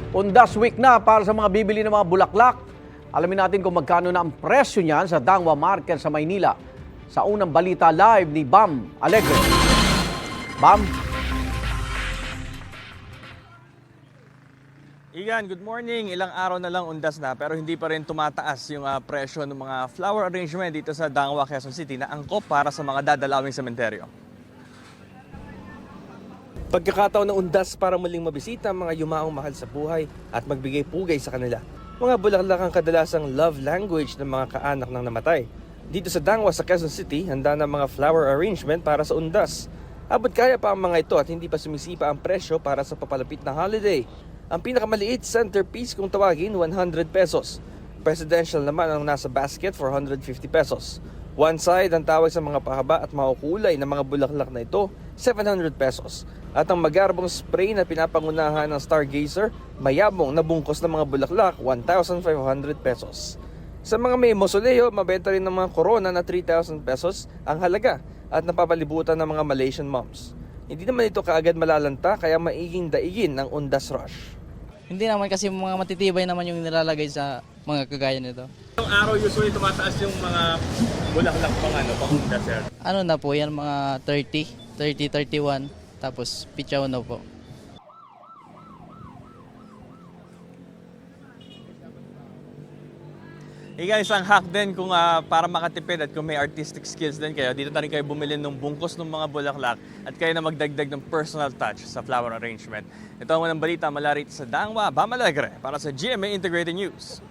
Undas week na para sa mga bibili ng mga bulaklak. Alamin natin kung magkano na ang presyo niyan sa Dangwa Market sa Maynila. Sa unang balita live ni Bam Alegre. Bam? Igan, good morning. Ilang araw na lang undas na pero hindi pa rin tumataas yung presyo ng mga flower arrangement dito sa Dangwa, Quezon City na angkop para sa mga dadalawing sementeryo. Pagkakataon ng undas para muling mabisita ang mga yumaong mahal sa buhay at magbigay pugay sa kanila. Mga bulaklak ang kadalasang love language ng mga kaanak ng namatay. Dito sa Dangwa sa Quezon City, handa na mga flower arrangement para sa undas. Abot kaya pa ang mga ito at hindi pa sumisipa ang presyo para sa papalapit na holiday. Ang pinakamaliit centerpiece kung tawagin 100 pesos. Presidential naman ang nasa basket for 150 pesos. One side ang tawag sa mga pahaba at makukulay na mga bulaklak na ito, 700 pesos. At ang magarbong spray na pinapangunahan ng Stargazer, mayabong na bungkos ng mga bulaklak, 1,500 pesos. Sa mga may mausoleo, mabenta rin ng mga corona na 3,000 pesos ang halaga at napapalibutan ng mga Malaysian moms. Hindi naman ito kaagad malalanta kaya maiging daigin ng undas rush. Hindi naman kasi mga matitibay naman yung nilalagay sa mga kagaya nito. Yung araw usually tumataas yung mga bulaklak pang undas, sir. Ano na po yan, mga 31, tapos pitsaw na po. Igan, isang hack din kung para makatipid at kung may artistic skills din kayo, dito na rin kayo bumili ng bungkos ng mga bulaklak at kayo na magdagdag ng personal touch sa flower arrangement. Ito ang unang balita mula rito sa Dangwa, Bam Alegre para sa GMA Integrated News.